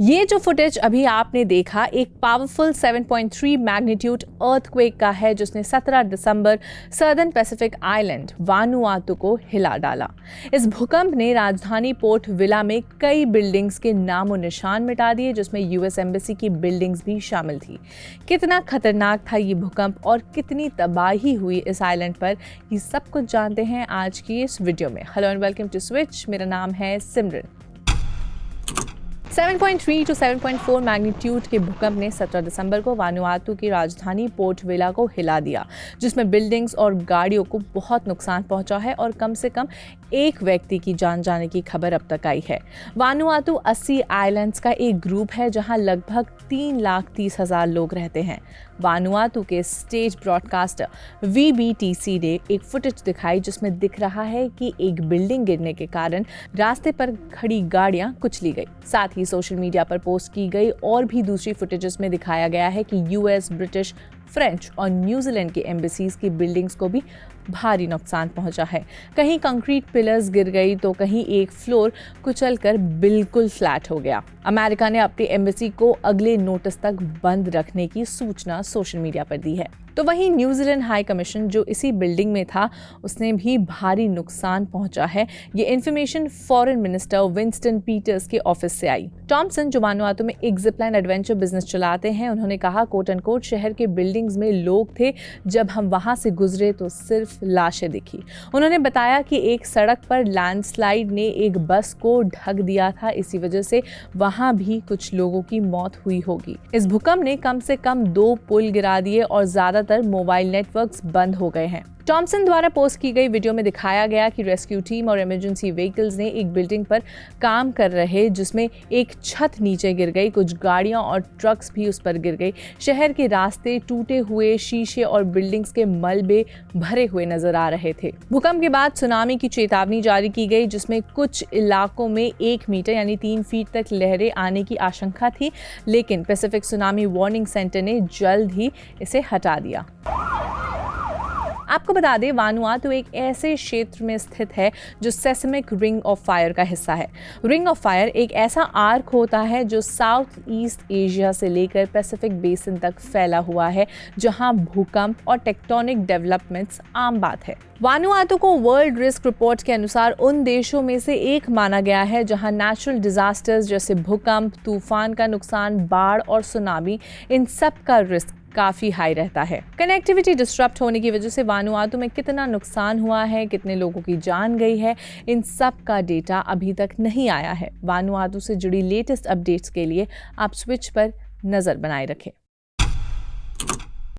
ये जो फुटेज अभी आपने देखा एक पावरफुल 7.3 मैग्नीट्यूड अर्थक्वेक का है जिसने 17 दिसंबर सदर्न पैसिफिक आइलैंड वानुआतु को हिला डाला। इस भूकंप ने राजधानी पोर्ट विला में कई बिल्डिंग्स के नामो निशान मिटा दिए, जिसमें यूएस एम्बेसी की बिल्डिंग्स भी शामिल थी। कितना खतरनाक था ये भूकंप और कितनी तबाही हुई इस आइलैंड पर, ये सब कुछ जानते हैं आज की इस वीडियो में। Hello and welcome to Switch. मेरा नाम है सिमरन। 7.3 to 7.4 मैग्नीट्यूड के भूकंप ने 17 दिसंबर को वानुआतु की राजधानी पोर्ट विला को हिला दिया, जिसमें बिल्डिंग्स और गाड़ियों को बहुत नुकसान पहुंचा है और कम से कम एक व्यक्ति की जान जाने की खबर अब तक आई है। वानुआतु 80 आइलैंड्स का एक ग्रुप है जहां लगभग 3,30,000 लोग रहते हैं। वानुआतु के स्टेट ब्रॉडकास्टर VBTC ने एक फुटेज दिखाई जिसमें दिख रहा है कि एक बिल्डिंग गिरने के कारण रास्ते पर खड़ी गाड़ियां कुचली गई। साथ ही सोशल मीडिया पर पोस्ट की गई और भी दूसरी फुटेजेस में दिखाया गया है कि यूएस, ब्रिटिश, फ्रेंच और न्यूजीलैंड की एम्बेसीज की बिल्डिंग्स को भी भारी नुकसान पहुंचा है। कहीं कंक्रीट पिलर्स गिर गई तो कहीं एक फ्लोर कुचलकर बिल्कुल फ्लैट हो गया। अमेरिका ने अपनी एम्बेसी को अगले नोटिस तक बंद रखने की सूचना सोशल मीडिया पर दी है। तो वहीं न्यूजीलैंड हाई कमीशन जो इसी बिल्डिंग में था उसने भी भारी नुकसान पहुंचा है। ये information foreign minister Winston Peters के ऑफिस से आई। टॉमसन जो वानुआतु में एक जिपलाइन एडवेंचर बिजनेस चलाते हैं, उन्होंने कहा कोट एंड कोट शहर के बिल्डिंग्स में लोग थे, जब हम वहां से गुजरे तो सिर्फ लाशें दिखी। उन्होंने बताया कि एक सड़क पर लैंडस्लाइड ने एक बस को ढक दिया था, इसी वजह से वहां भी कुछ लोगों की मौत हुई होगी। इस भूकंप ने कम से कम 2 पुल गिरा दिए और ज्यादातर मोबाइल नेटवर्क्स बंद हो गए हैं। टॉमसन द्वारा पोस्ट की गई वीडियो में दिखाया गया कि रेस्क्यू टीम और इमरजेंसी व्हीकल्स ने एक बिल्डिंग पर काम कर रहे जिसमें एक छत नीचे गिर गई, कुछ गाड़ियां और ट्रक्स भी उस पर गिर गई। शहर के रास्ते टूटे हुए शीशे और बिल्डिंग्स के मलबे भरे हुए नजर आ रहे थे। भूकंप के बाद सुनामी की चेतावनी जारी की गई, जिसमें कुछ इलाकों में 1 मीटर यानी 3 फीट तक लहरें आने की आशंका थी, लेकिन पैसिफिक सुनामी वार्निंग सेंटर ने जल्द ही इसे हटा दिया। आपको बता दें, वानुआतु एक ऐसे क्षेत्र में स्थित है जो सेस्मिक रिंग ऑफ फायर का हिस्सा है। रिंग ऑफ फायर एक ऐसा आर्क होता है जो साउथ ईस्ट एशिया से लेकर पैसिफिक बेसिन तक फैला हुआ है, जहां भूकंप और टेक्टोनिक डेवलपमेंट्स आम बात है। वानुआतु को वर्ल्ड रिस्क रिपोर्ट के अनुसार उन देशों में से एक माना गया है जहां नेचुरल डिजास्टर्स जैसे भूकंप, तूफान का नुकसान, बाढ़ और सुनामी, इन सब का रिस्क काफी हाई रहता है। कनेक्टिविटी डिस्टरप्ट होने की वजह से वानुआतु में कितना नुकसान हुआ है, कितने लोगों की जान गई है, इन सब का डेटा अभी तक नहीं आया है। वानुआतु से जुड़ी लेटेस्ट अपडेट्स के लिए आप स्विच पर नजर बनाए रखें।